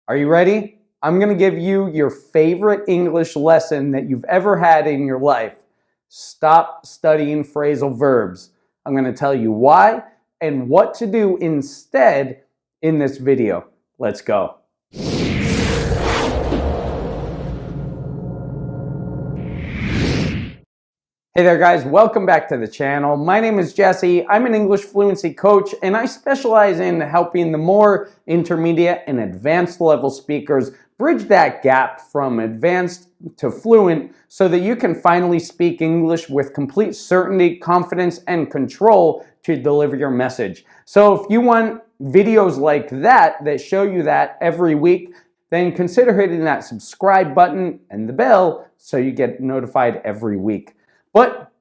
Are you ready? I'm going to give you your favorite English lesson that you've ever had in your life. Stop studying phrasal verbs. I'm going to tell you why and what to do instead in this video. Let's go. Hey there guys, welcome back to the channel. My name is Jesse. I'm an English fluency coach and I specialize in helping the more intermediate and advanced level speakers bridge that gap from advanced to fluent so that you can finally speak English with complete certainty, confidence, and control to deliver your message. So if you want videos like that show you that every week, then consider hitting that subscribe button and the bell so you get notified every week. But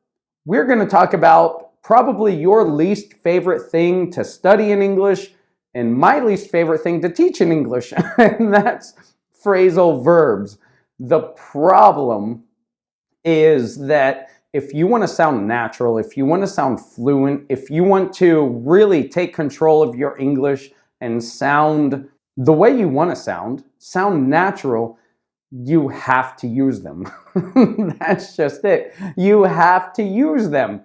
we're going to talk about probably your least favorite thing to study in English and my least favorite thing to teach in English, and that's phrasal verbs. The problem is that if you want to sound natural, if you want to sound fluent, if you want to really take control of your English and sound the way you want to sound natural, you have to use them. That's just it. You have to use them.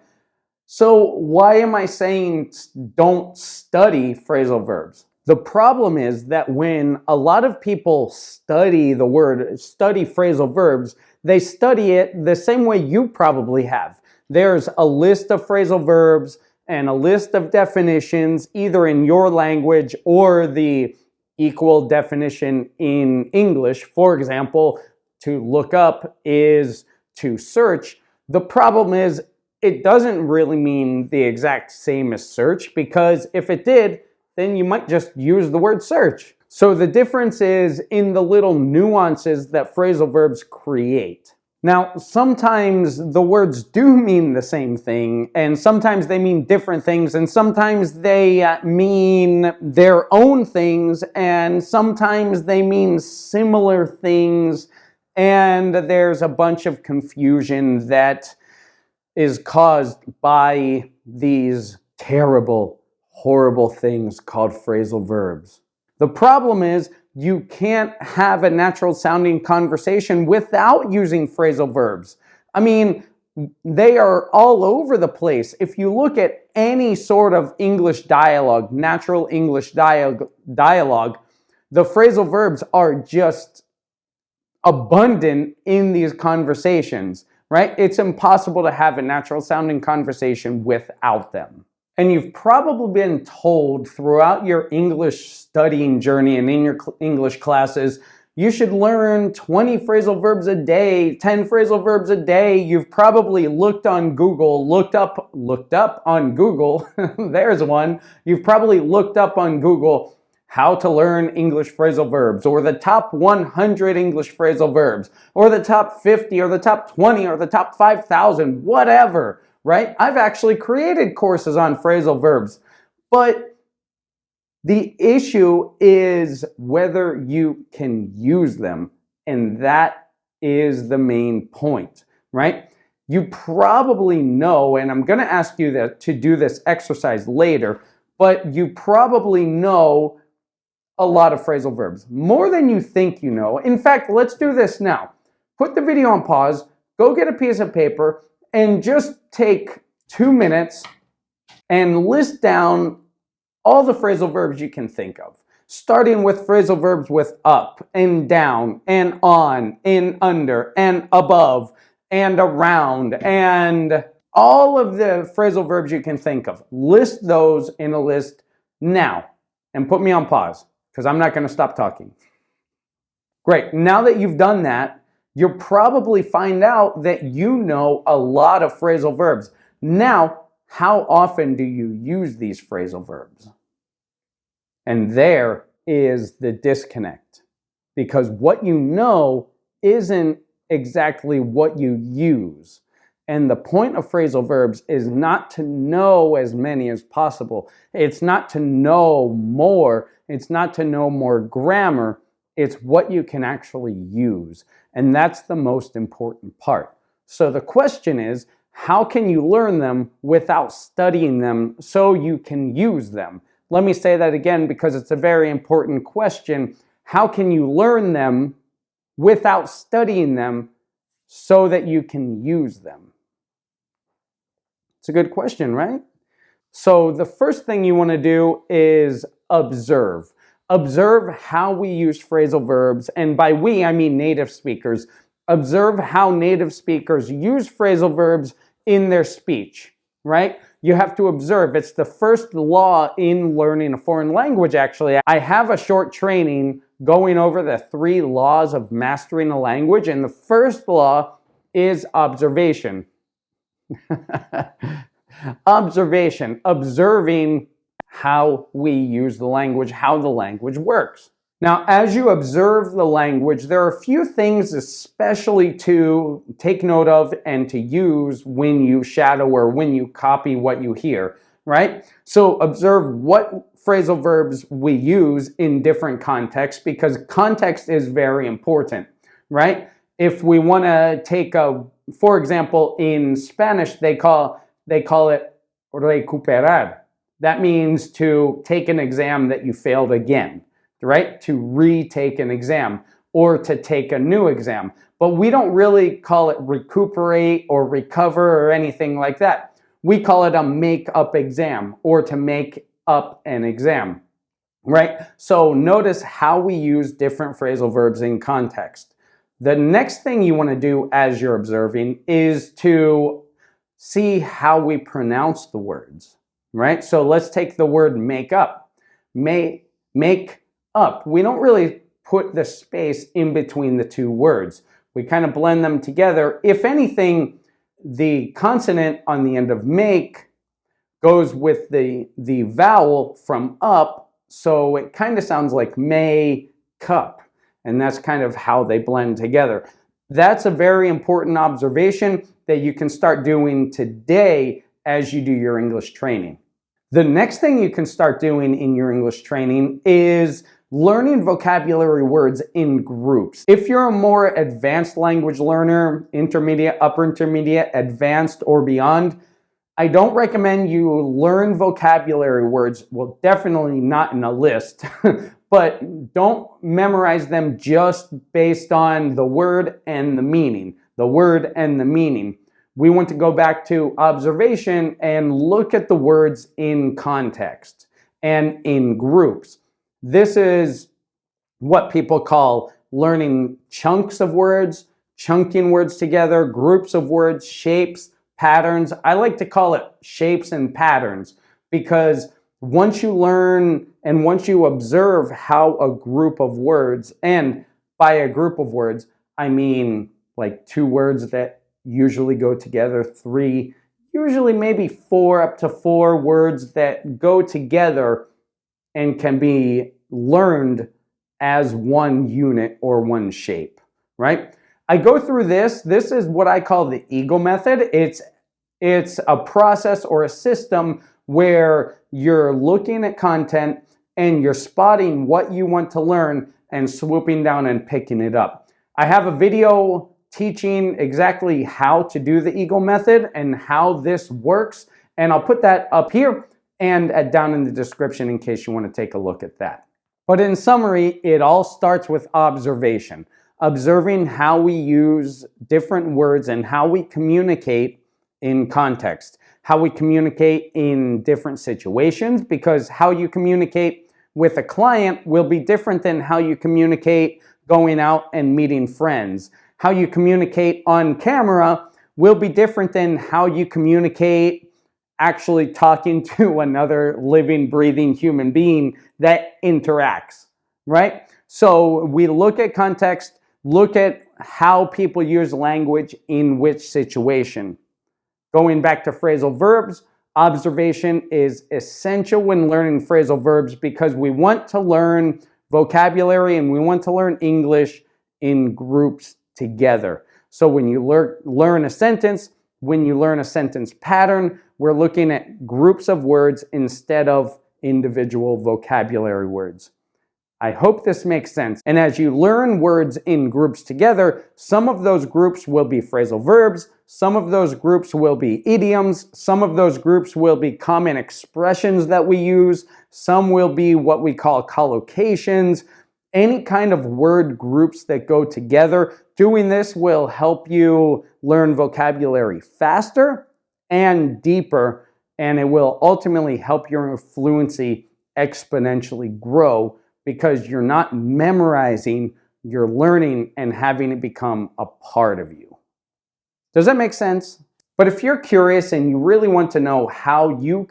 So why am I saying don't study phrasal verbs? The problem is that when a lot of people study phrasal verbs, they study it the same way you probably have. There's a list of phrasal verbs and a list of definitions, either in your language or the equal definition in English. For example, to look up is to search. The problem is it doesn't really mean the exact same as search, because if it did, then you might just use the word search. So the difference is in the little nuances that phrasal verbs create. Now, sometimes the words do mean the same thing, and sometimes they mean different things, and sometimes they mean their own things, and sometimes they mean similar things, and there's a bunch of confusion that is caused by these terrible, horrible things called phrasal verbs. The problem is you can't have a natural sounding conversation without using phrasal verbs. I mean, they are all over the place. If you look at any sort of English dialogue, natural English dialogue, the phrasal verbs are just abundant in these conversations, right? It's impossible to have a natural sounding conversation without them. And you've probably been told throughout your English studying journey and in your English classes, you should learn 20 phrasal verbs a day, 10 phrasal verbs a day. You've probably looked on Google, looked up on Google, there's one. You've probably looked up on Google how to learn English phrasal verbs, or the top 100 English phrasal verbs, or the top 50, or the top 20, or the top 5,000, whatever. Right? I've actually created courses on phrasal verbs, but the issue is whether you can use them, and that is the main point, right? You probably know, and I'm going to ask you to do this exercise later, but you probably know a lot of phrasal verbs, more than you think you know. In fact, let's do this now. Put the video on pause, go get a piece of paper, and just take 2 minutes and list down all the phrasal verbs you can think of, starting with phrasal verbs with up and down and on and under and above and around, and all of the phrasal verbs you can think of. List those in a list now and put me on pause, because I'm not going to stop talking. Great. Now that you've done that, you'll probably find out that you know a lot of phrasal verbs. Now, how often do you use these phrasal verbs? And there is the disconnect, because what you know isn't exactly what you use. And the point of phrasal verbs is not to know as many as possible. It's not to know more. It's not to know more grammar. It's what you can actually use. And that's the most important part. So the question is, how can you learn them without studying them so you can use them? Let me say that again, because it's a very important question. How can you learn them without studying them so that you can use them? It's a good question, right? So the first thing you want to do is observe. Observe how we use phrasal verbs, and by we, I mean native speakers. Observe how native speakers use phrasal verbs in their speech, right? You have to observe. It's the first law in learning a foreign language, actually. I have a short training going over the 3 laws of mastering a language, and the first law is observation. Observation, observing how we use the language, how the language works. Now, as you observe the language, there are a few things especially to take note of and to use when you shadow or when you copy what you hear, right? So observe what phrasal verbs we use in different contexts, because context is very important, right? If we want to take for example, in Spanish, they call it recuperar. That means to take an exam that you failed again, right? To retake an exam or to take a new exam. But we don't really call it recuperate or recover or anything like that. We call it a make-up exam or to make up an exam, right? So notice how we use different phrasal verbs in context. The next thing you want to do as you're observing is to see how we pronounce the words, right? So let's take the word make up. Make up. We don't really put the space in between the 2 words. We kind of blend them together. If anything, the consonant on the end of make goes with the vowel from up, so it kind of sounds like may cup. And that's kind of how they blend together. That's a very important observation that you can start doing today as you do your English training. The next thing you can start doing in your English training is learning vocabulary words in groups. If you're a more advanced language learner, intermediate, upper intermediate, advanced, or beyond, I don't recommend you learn vocabulary words. Well, definitely not in a list. But don't memorize them just based on the word and the meaning. The word and the meaning. We want to go back to observation and look at the words in context and in groups. This is what people call learning chunks of words, chunking words together, groups of words, shapes, patterns. I like to call it shapes and patterns because once you learn and once you observe how a group of words, and by a group of words, I mean like 2 words that usually go together, 3, usually maybe 4, up to 4 words that go together and can be learned as one unit or one shape, right? I go through this. This is what I call the ego method. It's a process or a system where you're looking at content and you're spotting what you want to learn and swooping down and picking it up. I have a video teaching exactly how to do the ego method and how this works, and I'll put that up here and down in the description in case you want to take a look at that. But in summary, it all starts with observation. Observing how we use different words and how we communicate in context. How we communicate in different situations, because how you communicate with a client will be different than how you communicate going out and meeting friends. How you communicate on camera will be different than how you communicate actually talking to another living, breathing human being that interacts, right? So we look at context, look at how people use language in which situation. Going back to phrasal verbs, observation is essential when learning phrasal verbs because we want to learn vocabulary and we want to learn English in groups together. So when you learn a sentence, when you learn a sentence pattern, we're looking at groups of words instead of individual vocabulary words. I hope this makes sense. And as you learn words in groups together, some of those groups will be phrasal verbs, some of those groups will be idioms, some of those groups will be common expressions that we use, some will be what we call collocations, any kind of word groups that go together. Doing this will help you learn vocabulary faster and deeper, and it will ultimately help your fluency exponentially grow because you're not memorizing, you're learning and having it become a part of you. Does that make sense? But if you're curious and you really want to know how you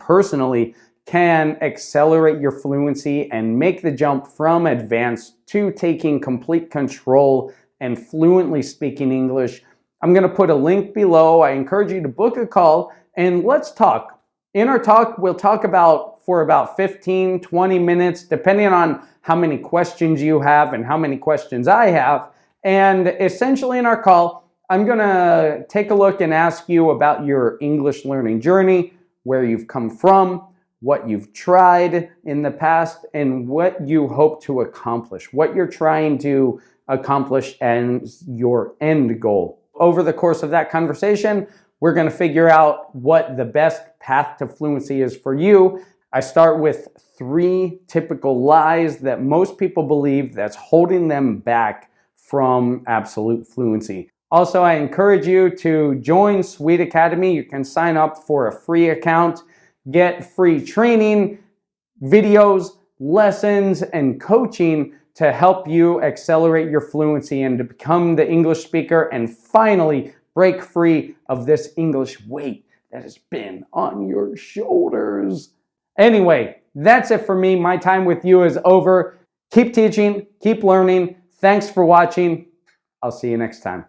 personally can accelerate your fluency and make the jump from advanced to taking complete control and fluently speaking English, I'm going to put a link below. I encourage you to book a call and let's talk. In our talk, we'll talk for about 15, 20 minutes, depending on how many questions you have and how many questions I have. And essentially in our call, I'm going to take a look and ask you about your English learning journey, where you've come from, what you've tried in the past, and what you hope to accomplish, what you're trying to accomplish and your end goal. Over the course of that conversation, we're going to figure out what the best path to fluency is for you. I start with 3 typical lies that most people believe that's holding them back from absolute fluency. Also, I encourage you to join Sweet Academy. You can sign up for a free account, get free training, videos, lessons, and coaching to help you accelerate your fluency and to become the English speaker and finally break free of this English weight that has been on your shoulders. Anyway, that's it for me. My time with you is over. Keep teaching, keep learning. Thanks for watching. I'll see you next time.